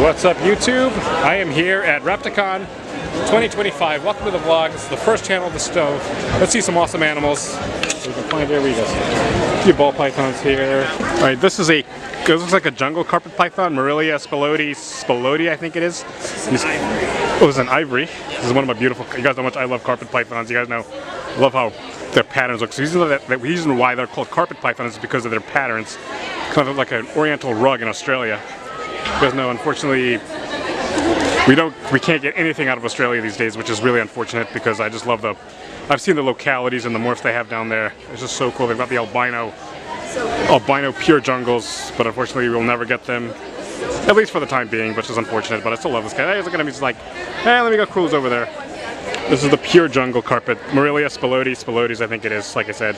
What's up, YouTube? I am here at Repticon 2025. Welcome to the vlog. This is the first channel of the stove. Let's see some awesome animals. So we can find here. We got a few ball pythons here. All right, this looks like a jungle carpet python, Morelia spiloti, I think it is. It was an ivory. This is one of my beautiful. You guys know how much I love carpet pythons. You guys know, I love how their patterns look. So the reason why they're called carpet pythons is because of their patterns, kind of like an oriental rug in Australia. You guys know, unfortunately, we can't get anything out of Australia these days, which is really unfortunate because I just love I've seen the localities and the morphs they have down there. It's just so cool. They've got the albino pure jungles, but unfortunately we'll never get them, at least for the time being, which is unfortunate, but I still love this guy. He's looking at me just like, hey, let me go cruise over there. This is the pure jungle carpet, Morelia spilotis, I think it is, like I said.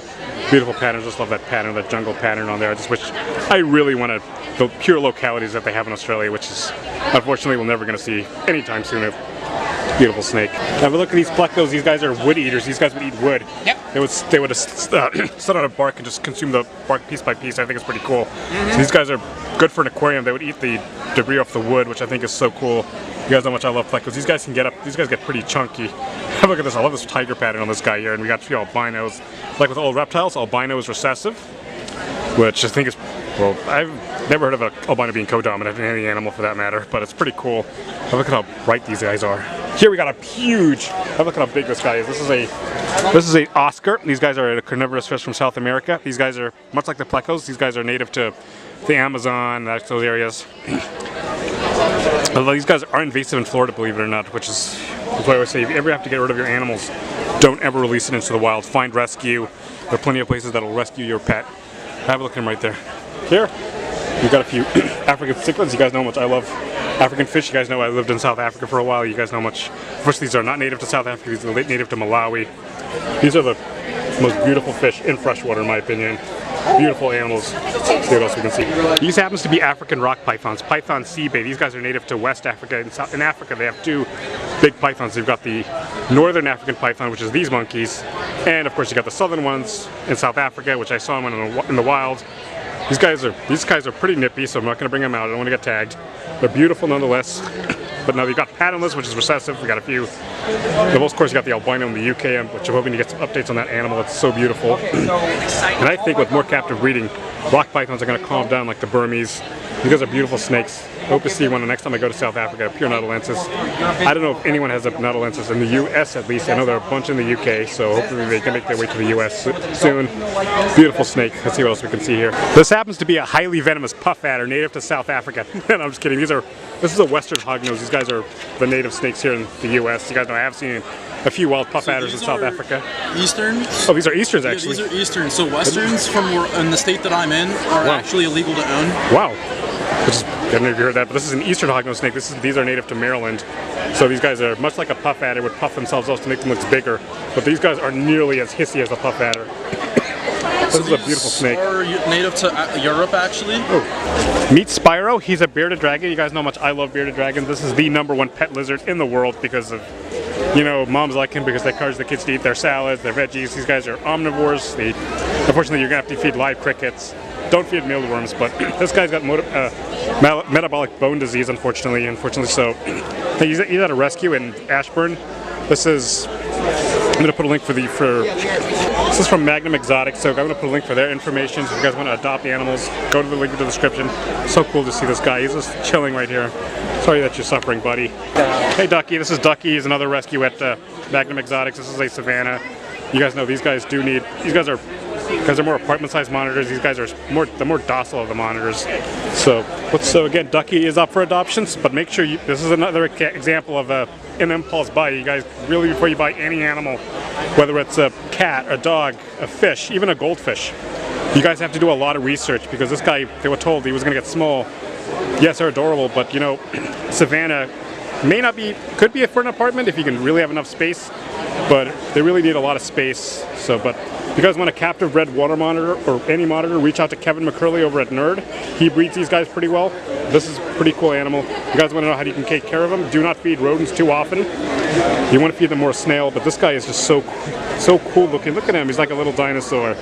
Beautiful pattern, just love that pattern, that jungle pattern on there. I just wish, I really wanted the pure localities that they have in Australia, which is, unfortunately, we're never going to see anytime soon. Beautiful snake. Have a look at these plecos. These guys are wood eaters. These guys would eat wood. Yep. They would sit on a bark and just consume the bark piece by piece. I think it's pretty cool. So these guys are good for an aquarium. They would eat the debris off the wood, which I think is so cool. You guys know how much I love plecos. These guys get pretty chunky. Have a look at this. I love this tiger pattern on this guy here. And we got a few albinos. Like with all reptiles, albino is recessive, which I think is, well, I've never heard of an albino being co-dominant in any animal for that matter, but it's pretty cool. Have a look at how bright these guys are. Here we got a huge, have a look at how big this guy is. This is a Oscar. These guys are a carnivorous fish from South America. These guys are, much like the plecos, these guys are native to the Amazon, those areas. Although these guys are invasive in Florida, believe it or not, which is why I always say, if you ever have to get rid of your animals, don't ever release it into the wild. Find rescue. There are plenty of places that will rescue your pet. Have a look at him right there. Here, we've got a few African cichlids. You guys know how much I love African fish. You guys know I lived in South Africa for a while. You guys know how much. First, these are not native to South Africa. These are native to Malawi. These are the most beautiful fish in freshwater, in my opinion. Beautiful animals. Let's see what else we can see. These happens to be African rock pythons, Python seabay. These guys are native to West Africa. In Africa, they have two big pythons. They've got the northern African python, which is these monkeys, and of course you got the southern ones in South Africa, which I saw them in the wild. These guys are pretty nippy, so I'm not going to bring them out. I don't want to get tagged. They're beautiful nonetheless. But now you've got patternless, which is recessive. We got a few. Of course, you got the albino in the UK, which I'm hoping to get some updates on that animal. It's so beautiful. And I think with more captive breeding, rock pythons are going to calm down like the Burmese. These guys are beautiful snakes. I hope to see one the next time I go to South Africa, a pure nautilensis. I don't know if anyone has a nautilensis in the US at least. I know there are a bunch in the UK, so hopefully they can make their way to the US soon. Beautiful snake. Let's see what else we can see here. This happens to be a highly venomous puff adder native to South Africa. And I'm just kidding. This is a western hognose. These guys are the native snakes here in the US. You guys know I have seen a few wild puff adders in South Africa. Easterns? Oh, these are Easterns actually. Yeah, these are Easterns. So Westerns in the state that I'm in are actually illegal to own. Wow. I don't know if you heard that, but this is an Eastern hognose snake. These are native to Maryland. So these guys are much like a puff adder, would puff themselves up to make them look bigger. But these guys are nearly as hissy as a puff adder. This is a beautiful snake. Are native to Europe, actually. Oh. Meet Spyro. He's a bearded dragon. You guys know how much I love bearded dragons. This is the #1 pet lizard in the world because of, you know, moms like him because they encourage the kids to eat their salads, their veggies. These guys are omnivores. Unfortunately, you're going to have to feed live crickets. Don't feed mealworms, but this guy's got metabolic bone disease, unfortunately. So he's at a rescue in Ashburn. I'm going to put a link this is from Magnum Exotics, so I'm going to put a link for their information. So if you guys want to adopt the animals, go to the link in the description. So cool to see this guy. He's just chilling right here. Sorry that you're suffering, buddy. Hey, Ducky. This is Ducky. He's another rescue at Magnum Exotics. This is a Savannah. You guys know these guys are more apartment-sized monitors. These guys are the more docile of the monitors. So again, Ducky is up for adoptions, but make sure this is another example of an impulse buy. You guys really, before you buy any animal, whether it's a cat, a dog, a fish, even a goldfish, you guys have to do a lot of research because this guy, they were told he was going to get small. Yes, they're adorable, but you know, Savannah could be for an apartment if you can really have enough space, but they really need a lot of space. But if you guys want a captive bred water monitor or any monitor, reach out to Kevin McCurley over at Nerd. He breeds these guys pretty well. This is a pretty cool animal. You guys want to know how you can take care of them? Do not feed rodents too often. You want to feed them more snail, but this guy is just so cool looking. Look at him, he's like a little dinosaur.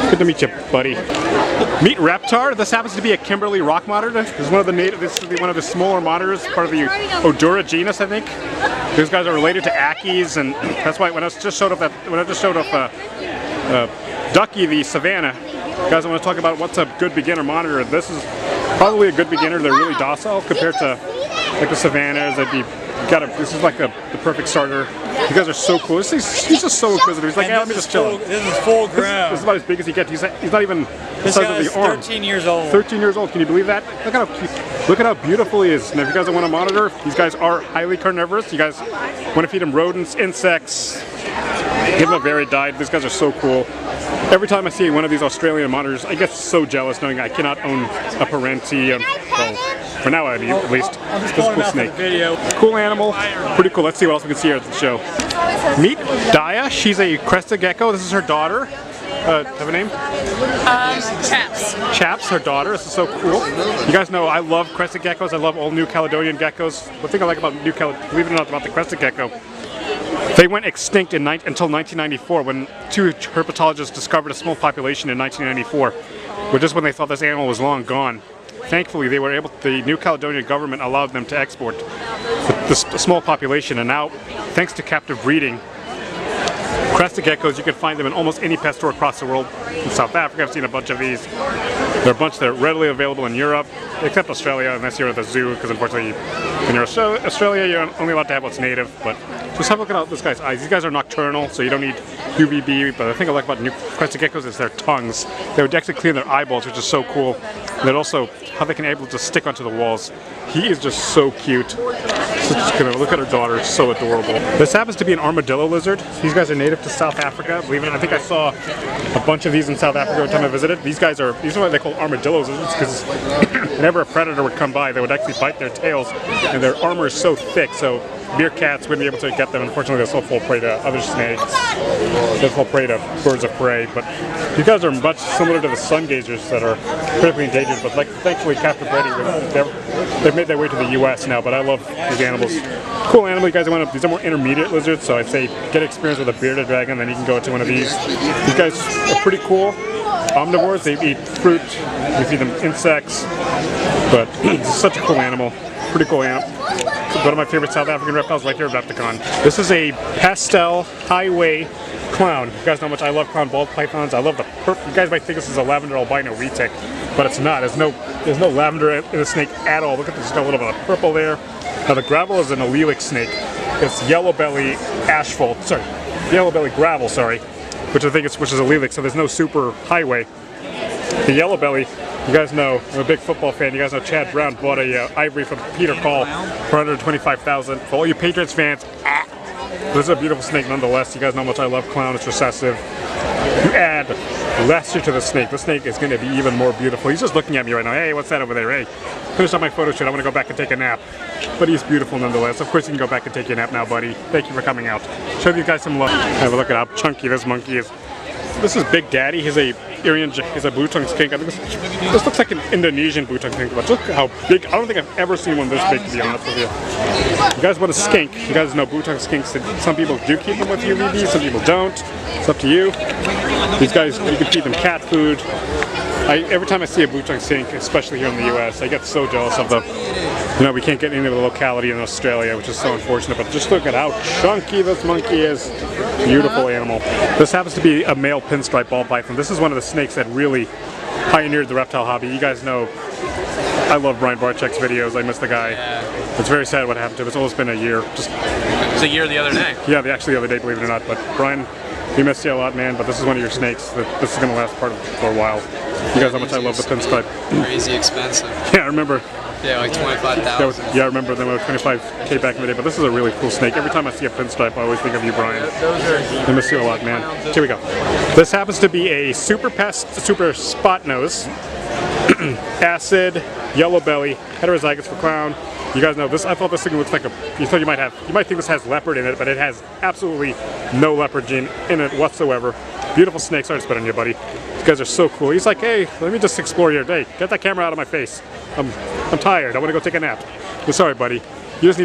Good to meet you, buddy. Meet Reptar. This happens to be a Kimberley rock monitor. This is one of the this is one of the smaller monitors, part of the Odura genus, I think. These guys are related to Ackies, and that's why when I just showed off Ducky the Savannah, guys, I want to talk about what's a good beginner monitor. This is probably a good beginner. They're really docile compared to like the Savannahs. This is like the perfect starter. You guys are so cool. He's just so inquisitive. He's like, hey, let me just chill. This is full grown. This is about as big as he gets. He's not even the size of the arm. 13 years old. 13 years old. Can you believe that? Look at how beautiful he is. And if you guys want to monitor, these guys are highly carnivorous. You guys want to feed him rodents, insects, give him a varied diet. These guys are so cool. Every time I see one of these Australian monitors, I get so jealous knowing I cannot own a Parenti. Well, for now, at least. This is a cool snake. Cool animal. Pretty cool. Let's see what else we can see here at the show. Meet Daya. She's a crested gecko. This is her daughter. Have a name? Chaps. Chaps, her daughter. This is so cool. You guys know I love crested geckos. I love all New Caledonian geckos. The thing I like about believe it or not, about the crested gecko, they went extinct until 1994 when two herpetologists discovered a small population in 1994, which is when they thought this animal was long gone. Thankfully, the New Caledonian government allowed them to export the small population, and now, thanks to captive breeding, crested geckos, you can find them in almost any pet store across the world. In South Africa, I've seen a bunch of these. There are a bunch that are readily available in Europe, except Australia, unless you're at the zoo, because unfortunately, when you're in Australia, you're only allowed to have what's native. But just have a look at this guy's eyes. These guys are nocturnal, so you don't need UVB. But the thing I like about new crested geckos is their tongues. They would actually clean their eyeballs, which is so cool. And then also how they can able to stick onto the walls. He is just so cute. Just gonna look at her daughter, it's so adorable. This happens to be an armadillo lizard. These guys are native to South Africa. Believe it or not, I think I saw a bunch of these in South Africa every time I visited. These are what they call armadillo lizards, because whenever a predator would come by, they would actually bite their tails, and their armor is so thick, so meerkats wouldn't be able to get them. Unfortunately, they're so full prey to other snakes. They're full prey to birds of prey. But these guys are much similar to the sun gazers that are critically endangered. But thankfully, captive breeding, they've made their way to the U.S. now. But I love these animals. Cool animal. You guys these are more intermediate lizards, so I'd say get experience with a bearded dragon, then you can go to one of these. These guys are pretty cool. Omnivores. They eat fruit. You feed them insects. But it's such a cool animal. Pretty cool animal. One of my favorite South African reptiles right here at Repticon. This is a pastel highway clown. You guys know how much I love clown ball pythons. I love the purple. You guys might think this is a lavender albino retic, but it's not. There's no lavender in the snake at all. Look at this, got a little bit of purple there. Now the gravel is an allelic snake. It's yellow belly yellow belly gravel, which I think is allelic. So there's no super highway. The yellow belly. You guys know, I'm a big football fan. You guys know Chad Brown bought a ivory from Peter Call for $125,000. For all you Patriots fans, this is a beautiful snake nonetheless. You guys know how much I love clown. It's recessive. You add luster to the snake. The snake is going to be even more beautiful. He's just looking at me right now. Hey, what's that over there? Hey, finish up my photo shoot. I want to go back and take a nap. But he's beautiful nonetheless. Of course, you can go back and take your nap now, buddy. Thank you for coming out. Show you guys some love. Have a look at how chunky this monkey is. This is Big Daddy. He's a blue-tongued skink. I think this looks like an Indonesian blue-tongued skink, but look how big. I don't think I've ever seen one this big, to be honest with you. You guys want a skink? You guys know blue-tongued skinks. Some people do keep them with UVB, some people don't. It's up to you. These guys, you can feed them cat food. Every time I see a blue-tongued skink, especially here in the U.S., I get so jealous of them. You know, we can't get into the locality in Australia, which is so unfortunate, but just look at how chunky this monkey is. Beautiful animal. This happens to be a male pinstripe ball python. This is one of the snakes that really pioneered the reptile hobby. You guys know I love Brian Barczyk's videos. I miss the guy. Yeah. It's very sad what happened to him. It's almost been a year. It was a year the other day. Yeah, actually the other day, believe it or not. But Brian, we miss you a lot, man, but this is one of your snakes. This is going to last for a while. You guys know how much I love the pinstripe. Crazy expensive. Yeah, I remember. Yeah, like 25,000. Yeah, I remember them with 25K back in the day, but this is a really cool snake. Every time I see a pinstripe, I always think of you, Brian. I miss you a lot, man. Here we go. This happens to be a super spot nose, acid, yellow belly, heterozygous for clown. You guys know this. I thought this thing looks like you might think this has leopard in it, but it has absolutely no leopard gene in it whatsoever. Beautiful snake. Sorry to spit on you, buddy. These guys are so cool. He's like, hey, let me just explore your day. Get that camera out of my face. I'm tired. I want to go take a nap. But sorry, buddy. I just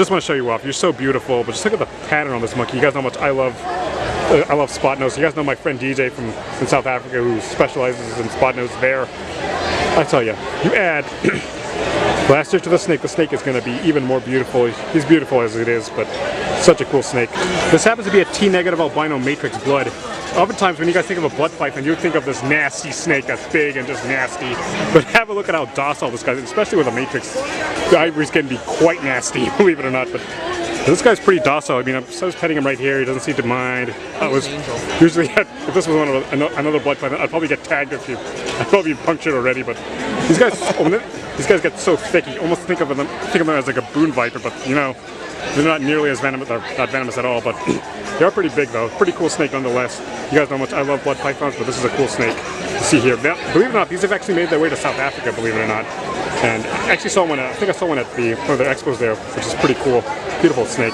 want to show you off. You're so beautiful, but just look at the pattern on this monkey. You guys know how much I love I love spot nose. You guys know my friend DJ from South Africa who specializes in spot nose there. I tell you, you add blaster to the snake is going to be even more beautiful. He's beautiful as it is, but such a cool snake. This happens to be a T-negative albino matrix blood. Oftentimes when you guys think of a blood python, you think of this nasty snake that's big and just nasty. But have a look at how docile this guy is, especially with a matrix. The ivories can be quite nasty, believe it or not. But this guy's pretty docile. I mean, I was petting him right here. He doesn't seem to mind. Usually, if this was another blood python, I'd probably get tagged if I'd probably be punctured already. But these guys get so thick. You almost think of them as like a boon viper, but you know, they're not nearly as venomous. They're not venomous at all, but they are pretty big though. Pretty cool snake nonetheless. You guys know how much I love blood pythons, but this is a cool snake to see here. Now, believe it or not, these have actually made their way to South Africa. Believe it or not. And I actually saw one. I think I saw one at one of their expos there, which is pretty cool. Beautiful snake.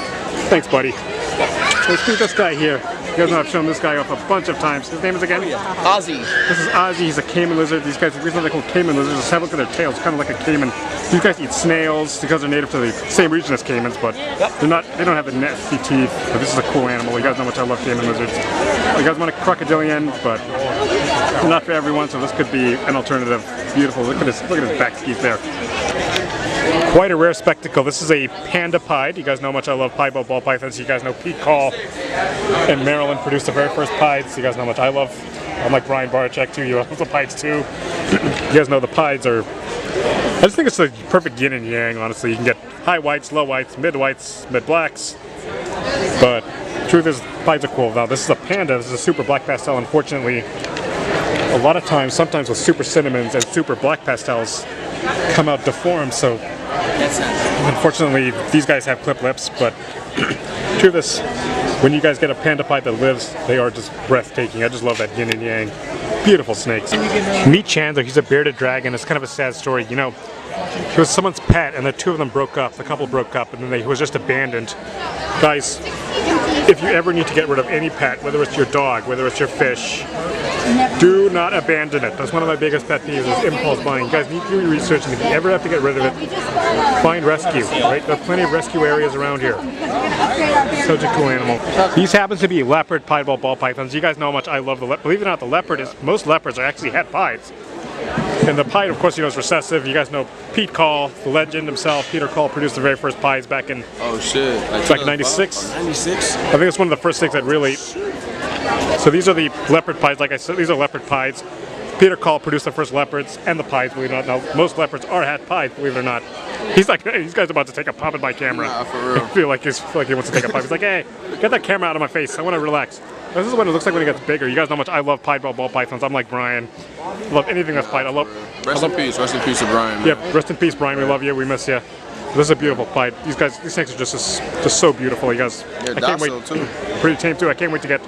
Thanks, buddy. Let's meet this guy here. You guys know I've shown this guy off a bunch of times. His name is again? Ozzy. This is Ozzy. He's a caiman lizard. These guys, the reason they're called caiman lizards is have a look at their tails, kind of like a caiman. These guys eat snails because they're native to the same region as caimans, but they don't have the nasty teeth. But this is a cool animal. You guys know how much I love caiman lizards. You guys want a crocodilian, but they're not for everyone, so this could be an alternative. Beautiful. Look at his back teeth there. Quite a rare spectacle. This is a panda pied. You guys know how much I love piebald ball pythons. You guys know Pete Call and Maryland produced the very first pieds. You guys know how much I love. I'm like Brian Barachek too. You love the pieds too. You guys know the pieds are. I just think it's the perfect yin and yang. Honestly, you can get high whites, low whites, mid blacks. But the truth is, pieds are cool. Now this is a panda. This is a super black pastel. Unfortunately, a lot of times, sometimes with super cinnamons and super black pastels, come out deformed. So unfortunately, these guys have clip lips. But truth is, when you guys get a panda pied that lives, they are just breathtaking. I just love that yin and yang. Beautiful snakes. Meet Chandler. He's a bearded dragon. It's kind of a sad story. You know, he was someone's pet, and the two of them broke up. The couple broke up, and then he was just abandoned. Guys, if you ever need to get rid of any pet, whether it's your dog, whether it's your fish, do not abandon it. That's one of my biggest pet peeves is impulse buying. You guys need to do your research, and if you ever have to get rid of it, find rescue, right? There's plenty of rescue areas around here. Such a cool animal. These happens to be leopard piebald ball pythons. You guys know how much I love the leopard. Believe it or not, the leopard is, most leopards are actually het pieds. And the pied, of course, you know, is recessive. You guys know Pete Call, the legend himself. Peter Call produced the very first pieds back in like 96. 96? I think it's one of the first things that really. So these are the leopard pieds. Like I said, these are leopard pieds. Peter Call produced the first leopards and the pieds, believe it or not. Now, most leopards are het pieds, believe it or not. He's like, hey, this guy's about to take a pop at my camera. Nah, for real. I feel like he wants to take a pop. He's like, hey, get that camera out of my face. I want to relax. This is what it looks like when it gets bigger. You guys know how much I love piebald ball pythons. I'm like Brian. I love anything that's pied. Rest in peace to Brian. Man. Yeah, rest in peace, Brian. We love you. We miss you. This is a beautiful pied. These snakes are just so beautiful. You guys, yeah, I can't wait. Too. Pretty tame too. I can't wait to get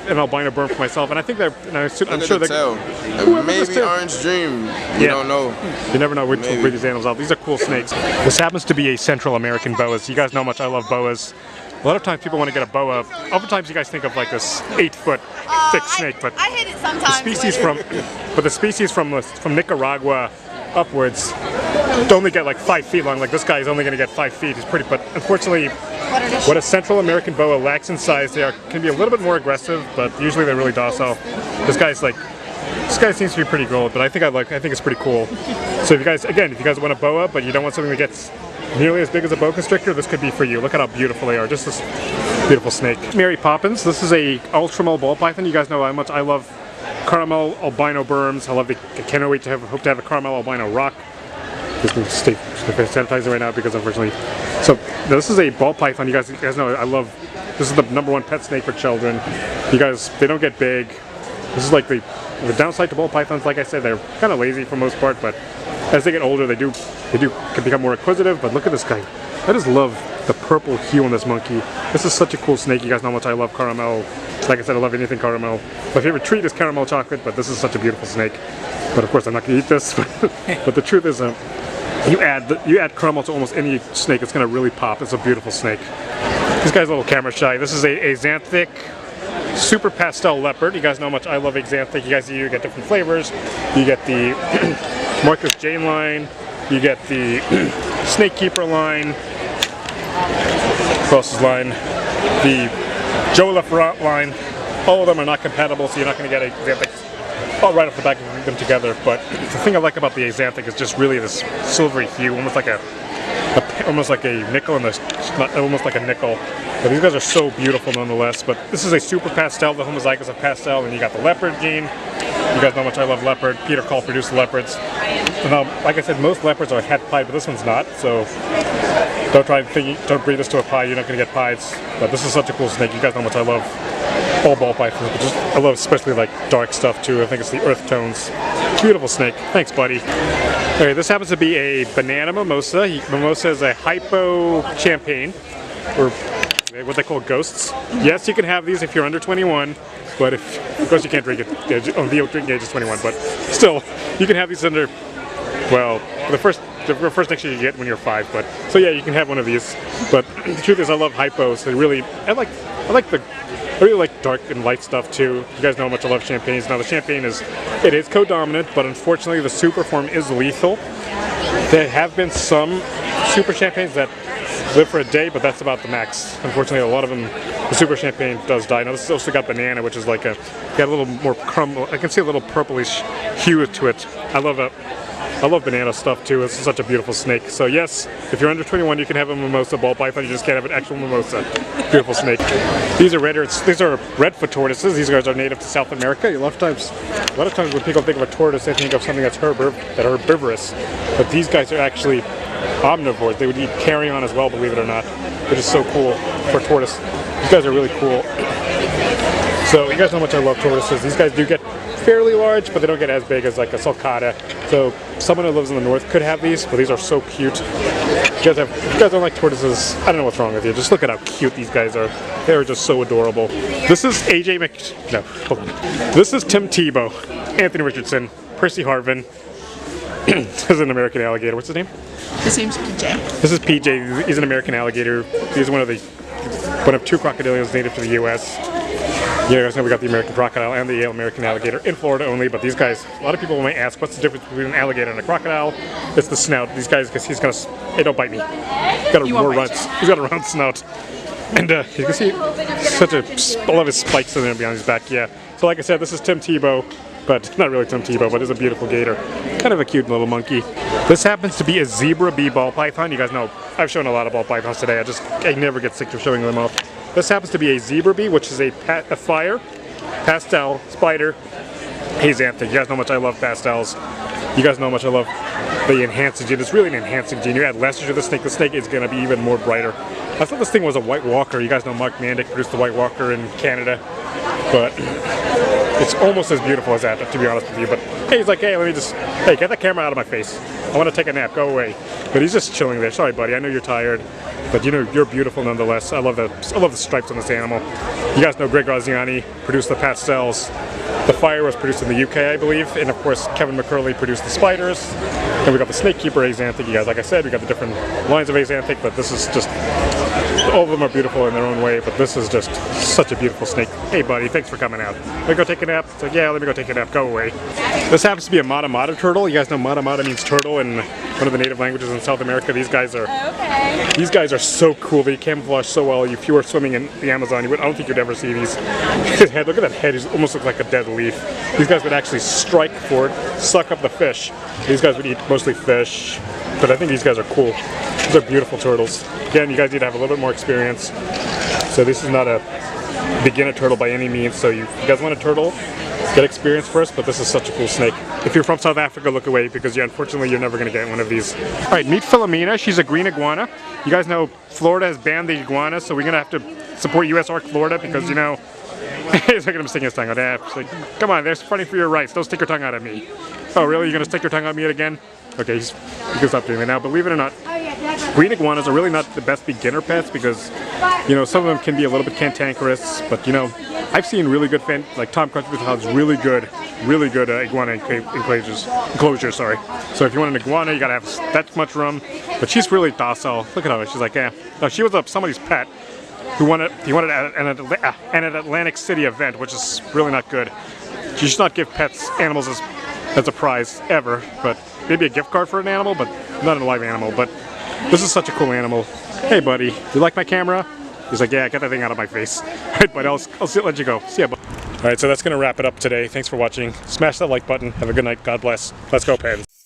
an albino berm for myself. And I think I'm sure they're. Maybe Orange Dream. You don't know. You never know where these animals are. These are cool snakes. This happens to be a Central American boas. You guys know how much I love boas. A lot of times people want to get a boa. Oftentimes you guys think of like this 8-foot thick snake, but I hit it sometimes. The species from Nicaragua upwards only get like 5 feet long. Like this guy is only going to get 5 feet. He's pretty, but unfortunately, what a Central American boa lacks in size, they can be a little bit more aggressive, but usually they're really docile. This guy seems to be pretty gold, but I think it's pretty cool. So if you guys want a boa, but you don't want something that gets nearly as big as a boa constrictor, this could be for you. Look at how beautiful they are. Just this beautiful snake. Mary Poppins. This is a ultramel ball python. You guys know how much I love caramel albino berms. I can't wait to hope to have a caramel albino rock. Just going to stay sanitizing right now because unfortunately. So this is a ball python. You guys know I love. This is the #1 pet snake for children. You guys, they don't get big. This is like the downside to ball pythons. Like I said, they're kind of lazy for the most part, but as they get older, they can become more inquisitive. But look at this guy. I just love the purple hue on this monkey. This is such a cool snake. You guys know how much I love caramel. Like I said, I love anything caramel. My favorite treat is caramel chocolate, but this is such a beautiful snake. But of course, I'm not going to eat this. But the truth is, you add caramel to almost any snake, it's going to really pop. It's a beautiful snake. This guy's a little camera shy. This is a xanthic super pastel leopard. You guys know how much I love xanthic. You get different flavors. You get the Marcus Jane line. You get the Snake Keeper line. Who else's line? The Joe left line. All of them are not compatible, so you're not going to get Axanthics right off the back of them together. But the thing I like about the Axanthic is just really this silvery hue, almost like a nickel almost like a nickel. But these guys are so beautiful nonetheless. But this is a super pastel, the homozygous of pastel, and you got the leopard gene. You guys know how much I love leopard. Peter Call produced the leopards. So now, like I said, most leopards are het pied, but this one's not. So don't breed this to a pie. You're not going to get pies. But this is such a cool snake. You guys know how much I love all ball pythons, but I love especially like dark stuff too. I think it's the earth tones. Beautiful snake. Thanks, buddy. Okay, this happens to be a banana mimosa. Mimosa is a hypo champagne, or what they call ghosts. Yes, you can have these if you're under 21, but of course you can't drink it. The drinking age is 21, but still, you can have these under, well, the first next year you get when you're 5. But so yeah, you can have one of these. But the truth is, I love hypos. I really like dark and light stuff too. You guys know how much I love champagnes. Now the champagne is co-dominant, but unfortunately the super form is lethal. There have been some super champagnes that live for a day, but that's about the max. Unfortunately, a lot of them, the super champagne does die. Now this has also got banana, which is like got a little more crumble. I can see a little purplish hue to it. I love banana stuff too. This is such a beautiful snake. So yes, if you're under 21, you can have a mimosa ball python. You just can't have an actual mimosa. Beautiful snake. These are redfoot tortoises. These guys are native to South America. A lot of times when people think of a tortoise, they think of something that's herbivorous. But these guys are actually omnivores. They would eat carrion as well, believe it or not, which is so cool for a tortoise. These guys are really cool. So you guys know how much I love tortoises. These guys do get fairly large, but they don't get as big as like a sulcata. So someone who lives in the north could have these, but these are so cute. If you guys don't like tortoises, I don't know what's wrong with you. Just look at how cute these guys are. They're just so adorable. This is This is Tim Tebow, Anthony Richardson, Percy Harvin. This is an American alligator. What's his name? His name's PJ. This is PJ. He's an American alligator. He's one of 2 crocodiles native to the U.S. Yeah, guys know we got the American crocodile and the American alligator in Florida only, but these guys, a lot of people may ask, what's the difference between an alligator and a crocodile? It's the snout. These guys, because hey, don't bite me. He's got a round snout. And you can see a lot of his spikes in there behind his back, yeah. So like I said, this is Tim Tebow, but not really Tim Tebow, but it's a beautiful gator. Kind of a cute little monkey. This happens to be a zebra bee ball python. You guys know, I've shown a lot of ball pythons today. I never get sick of showing them off. This happens to be a zebra bee, which is a fire, pastel, spider, Axanthic. You guys know how much I love pastels. You guys know how much I love the enhancing gene. It's really an enhancing gene. You add lesser to the snake is going to be even more brighter. I thought this thing was a white walker. You guys know Mark Mandic produced the white walker in Canada, but it's almost as beautiful as that, to be honest with you. But hey, he's like, hey, get that camera out of my face. I want to take a nap. Go away. But he's just chilling there. Sorry, buddy. I know you're tired, but you know you're beautiful nonetheless. I love the stripes on this animal. You guys know Greg Graziani produced the pastels. The fire was produced in the UK, I believe, and of course Kevin McCurley produced the spiders. And we got the snake keeper Axanthic. You guys, like I said, we got the different lines of Axanthic, but this is just, all of them are beautiful in their own way, but this is just such a beautiful snake. Hey buddy, thanks for coming out. Let me go take a nap. It's like, yeah, let me go take a nap. Go away. This happens to be a Mata Mata turtle. You guys know Mata Mata means turtle in one of the native languages in South America. These guys are so cool. They camouflage so well. If you were swimming in the Amazon, I don't think you'd ever see these. His head, look at that head. He almost looks like a dead leaf. These guys would actually strike for it, suck up the fish. These guys would eat mostly fish, but I think these guys are cool. These are beautiful turtles. Again, you guys need to have a little bit more experience. So this is not a beginner turtle by any means. So you guys want a turtle, get experience first, but this is such a cool snake. If you're from South Africa, look away, because unfortunately you're never going to get one of these. All right, meet Philomena. She's a green iguana. You guys know Florida has banned the iguana, so we're going to have to support US Ark Florida, because, you know, he's like, I'm sticking his tongue out. It's like, come on, there's fighting for your rights. Don't stick your tongue out at me. Oh, really? You're going to stick your tongue out at me again? Okay, you can stop doing that now. Believe it or not, green iguanas are really not the best beginner pets, because, you know, some of them can be a little bit cantankerous, but, you know, I've seen really good, like Tom Crutchfield has really good iguana enclosures, sorry. So if you want an iguana, you gotta have that much room, but she's really docile. Look at her, she's like, yeah. No, she was somebody's pet who wanted at an Atlantic City event, which is really not good. You should not give animals as a prize, ever, but maybe a gift card for an animal, but not a live animal. But this is such a cool animal. Hey buddy, you like my camera? He's like, yeah, get that thing out of my face. But I'll let you go. See ya. All right, so that's going to wrap it up today. Thanks for watching. Smash that like button. Have a good night. God bless. Let's go, Pens.